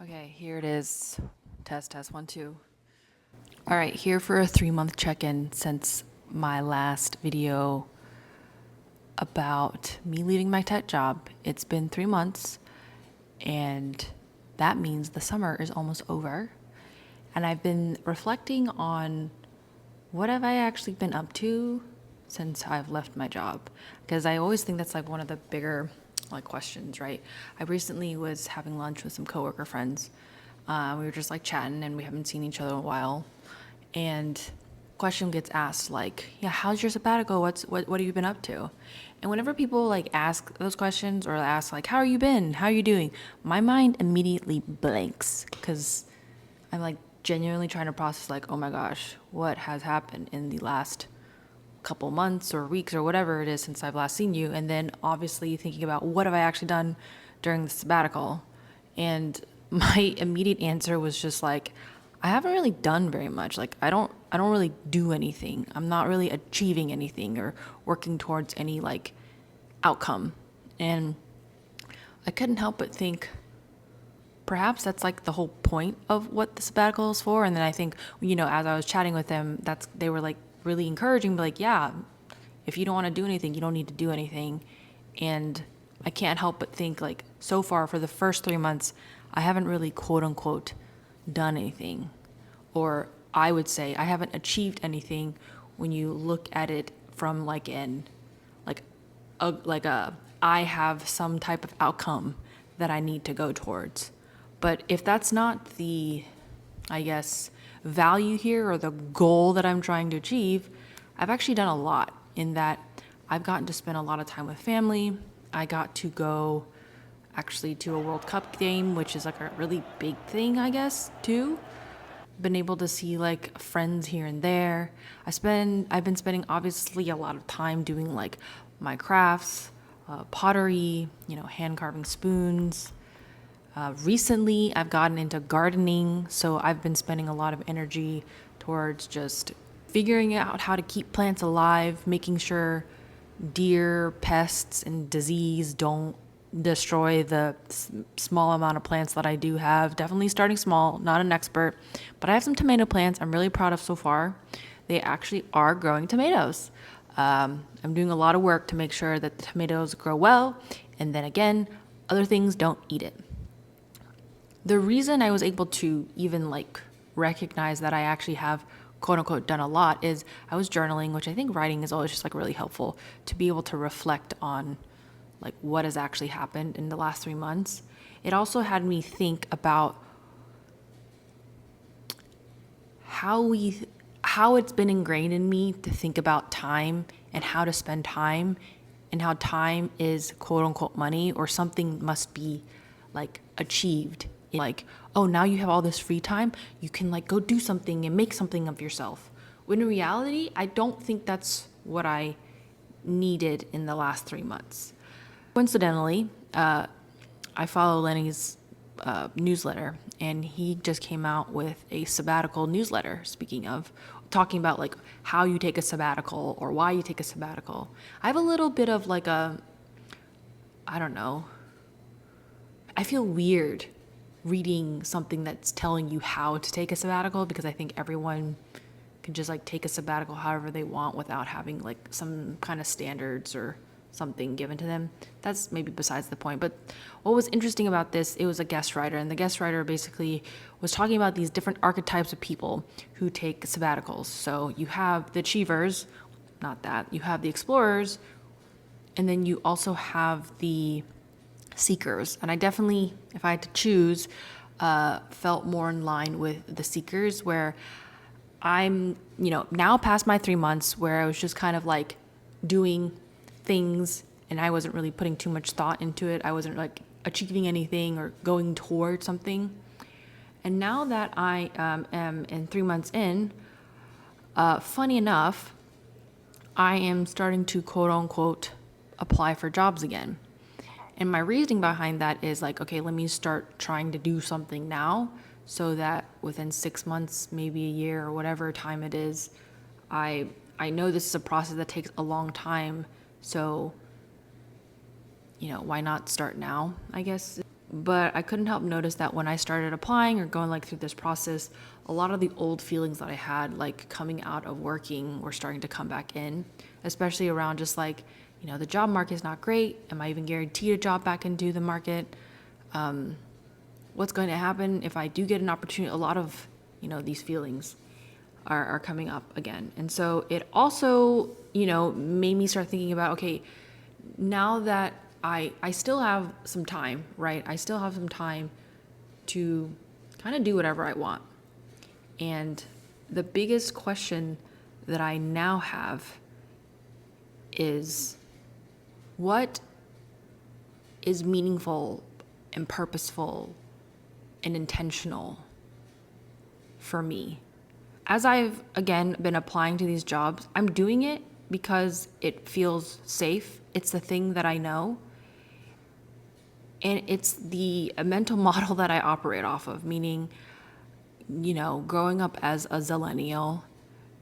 Okay, here it is. Test 1, 2. All right, here for a 3-month check-in since my last video about me leaving my tech job. It's been 3 months, and that means the summer is almost over. And I've been reflecting on what have I actually been up to since I've left my job? Because I always think that's like one of the bigger questions, right? I recently was having lunch with some coworker friends. We were just like chatting, and we haven't seen each other in a while. And question gets asked like, yeah, how's your sabbatical? What have you been up to? And whenever people like ask those questions or ask like, how are you been? How are you doing? My mind immediately blanks because I'm like genuinely trying to process like, oh my gosh, what has happened in the last couple months or weeks or whatever it is since I've last seen you. And then obviously thinking about what have I actually done during the sabbatical. And my immediate answer was just like, I haven't really done very much. Like I don't really do anything. I'm not really achieving anything or working towards any like outcome. And I couldn't help but think perhaps that's like the whole point of what the sabbatical is for. And then I think, as I was chatting with them, they were like really encouraging, but like, yeah, if you don't want to do anything, you don't need to do anything. And I can't help but think like so far for the first 3 months, I haven't really quote unquote done anything. Or I would say I haven't achieved anything when you look at it from like I have some type of outcome that I need to go towards. But if that's not the, I guess, value here or the goal that I'm trying to achieve, I've actually done a lot in that I've gotten to spend a lot of time with family. I got to go actually to a World Cup game, which is like a really big thing, I guess, too. Been able to see like friends here and there. I've been spending obviously a lot of time doing like my crafts, pottery, hand carving spoons. Recently, I've gotten into gardening, so I've been spending a lot of energy towards just figuring out how to keep plants alive, making sure deer, pests, and disease don't destroy the small amount of plants that I do have. Definitely starting small, not an expert, but I have some tomato plants I'm really proud of so far. They actually are growing tomatoes. I'm doing a lot of work to make sure that the tomatoes grow well, and then again, other things don't eat it. The reason I was able to even like recognize that I actually have quote unquote done a lot is I was journaling, which I think writing is always just like really helpful to be able to reflect on like what has actually happened in the last 3 months. It also had me think about how it's been ingrained in me to think about time and how to spend time and how time is quote unquote money or something must be like achieved. Like, oh, now you have all this free time, you can like go do something and make something of yourself. When in reality, I don't think that's what I needed in the last 3 months. Coincidentally, I follow Lenny's newsletter, and he just came out with a sabbatical newsletter. Speaking of talking about like how you take a sabbatical or why you take a sabbatical, I have a little bit of like I don't know. I feel weird reading something that's telling you how to take a sabbatical because I think everyone can just like take a sabbatical however they want without having like some kind of standards or something given to them. That's maybe besides the point. But what was interesting about this, it was a guest writer, and the guest writer basically was talking about these different archetypes of people who take sabbaticals. So you have the achievers, not that, you have the explorers, and then you also have the seekers. And I definitely, if I had to choose, felt more in line with the seekers, where I'm, now past my 3 months where I was just kind of like doing things and I wasn't really putting too much thought into it. I wasn't like achieving anything or going towards something. And now that I am in 3 months in, funny enough, I am starting to quote unquote apply for jobs again. And my reasoning behind that is like, okay, let me start trying to do something now so that within 6 months, maybe a year or whatever time it is, I know this is a process that takes a long time. So, why not start now, I guess? But I couldn't help notice that when I started applying or going through this process, a lot of the old feelings that I had coming out of working were starting to come back in, especially around just the job market is not great. Am I even guaranteed a job back into the market? What's going to happen if I do get an opportunity? A lot of, these feelings are coming up again. And so it also, made me start thinking about, okay, now that I still have some time, right? I still have some time to kind of do whatever I want. And the biggest question that I now have is, what is meaningful and purposeful and intentional for me? As I've, again, been applying to these jobs, I'm doing it because it feels safe. It's the thing that I know. And it's the mental model that I operate off of, meaning, growing up as a zillennial,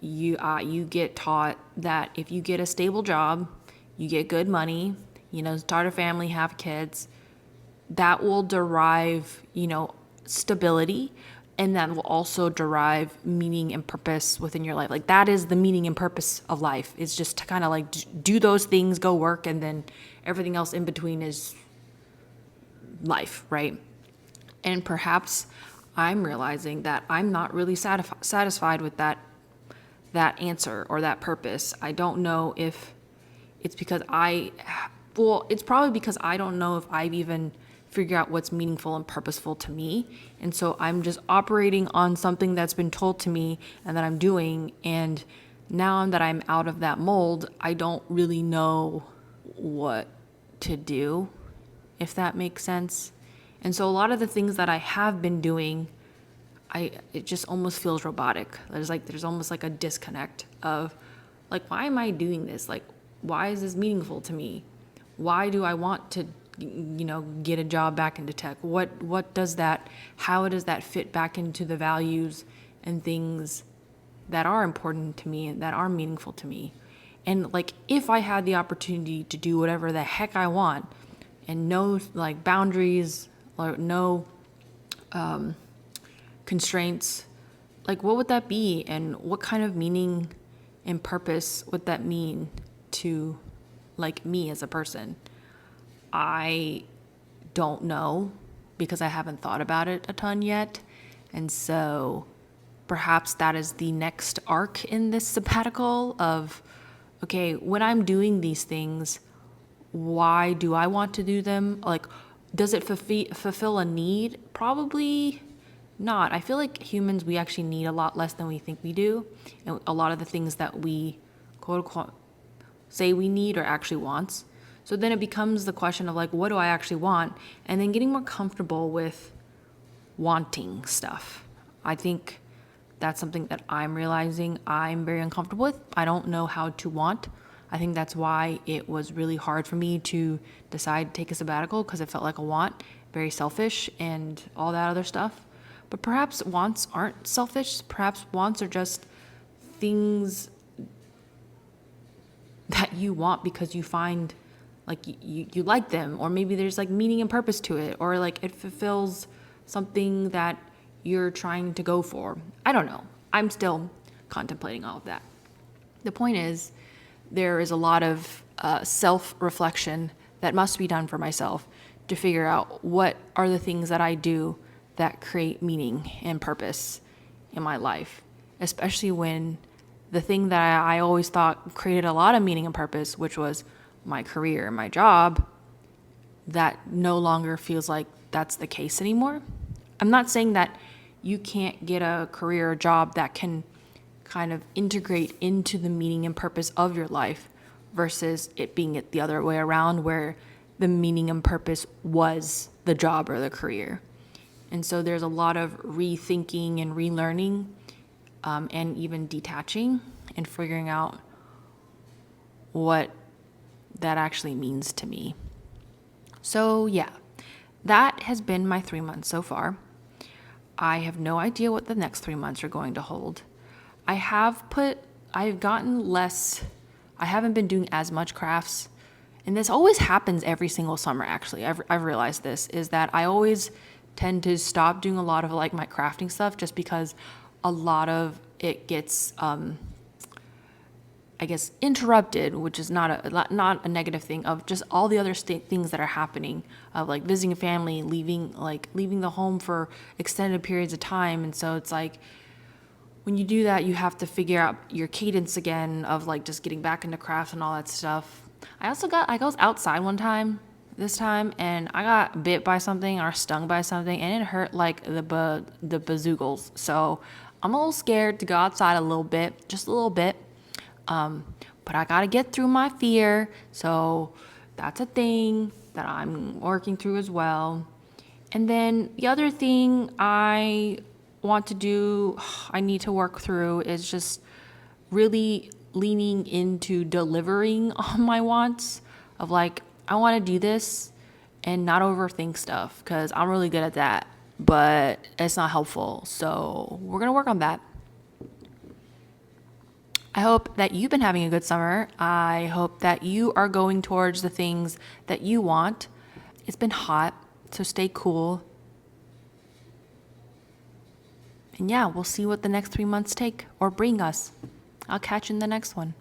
you get taught that if you get a stable job, you get good money, start a family, have kids, that will derive, stability, and that will also derive meaning and purpose within your life. That is the meaning and purpose of life. It's just to kind of do those things, go work, and then everything else in between is life, right? And perhaps I'm realizing that I'm not really satisfied with that answer or that purpose. I don't know if it's because it's probably because I don't know if I've even figured out what's meaningful and purposeful to me. And so I'm just operating on something that's been told to me and that I'm doing. And now that I'm out of that mold, I don't really know what to do, if that makes sense. And so a lot of the things that I have been doing, it just almost feels robotic. There's almost a disconnect of why am I doing this? Why is this meaningful to me? Why do I want to, get a job back into tech? What does that, how does that fit back into the values and things that are important to me and that are meaningful to me? And if I had the opportunity to do whatever the heck I want and no boundaries or no constraints, what would that be? And what kind of meaning and purpose would that mean to me as a person? I don't know, because I haven't thought about it a ton yet. And so perhaps that is the next arc in this sabbatical of, okay, when I'm doing these things, why do I want to do them? Does it fulfill a need? Probably not. I feel like humans, we actually need a lot less than we think we do. And a lot of the things that we, quote unquote, say we need are actually wants. So then it becomes the question of what do I actually want? And then getting more comfortable with wanting stuff. I think that's something that I'm realizing I'm very uncomfortable with. I don't know how to want. I think that's why it was really hard for me to decide to take a sabbatical, because it felt like a want, very selfish and all that other stuff. But perhaps wants aren't selfish. Perhaps wants are just things that you want because you find you like them, or maybe there's meaning and purpose to it, or it fulfills something that you're trying to go for. I don't know. I'm still contemplating all of that. The point is, there is a lot of self-reflection that must be done for myself to figure out what are the things that I do that create meaning and purpose in my life, especially when the thing that I always thought created a lot of meaning and purpose, which was my career, my job, that no longer feels like that's the case anymore. I'm not saying that you can't get a career or job that can kind of integrate into the meaning and purpose of your life versus it being the other way around, where the meaning and purpose was the job or the career. And so there's a lot of rethinking and relearning, and even detaching and figuring out what that actually means to me. So yeah, that has been my 3 months so far. I have no idea what the next 3 months are going to hold. I've gotten less, I haven't been doing as much crafts and this always happens every single summer, actually. I've realized this, is that I always tend to stop doing a lot of like my crafting stuff just because a lot of it gets, I guess, interrupted, which is not a negative thing, of just all the other things that are happening, of like visiting a family, leaving the home for extended periods of time. And so it's like, when you do that, you have to figure out your cadence again of like just getting back into crafts and all that stuff. I was outside this time, and I got bit by something or stung by something, and it hurt like the bazoogles. So I'm a little scared to go outside a little bit, just a little bit. But I gotta get through my fear. So that's a thing that I'm working through as well. And then the other thing I need to work through is just really leaning into delivering on my wants, of like, I want to do this and not overthink stuff, because I'm really good at that, but it's not helpful. So we're going to work on that. I hope that you've been having a good summer. I hope that you are going towards the things that you want. It's been hot, so stay cool. And yeah, we'll see what the next 3 months take or bring us. I'll catch you in the next one.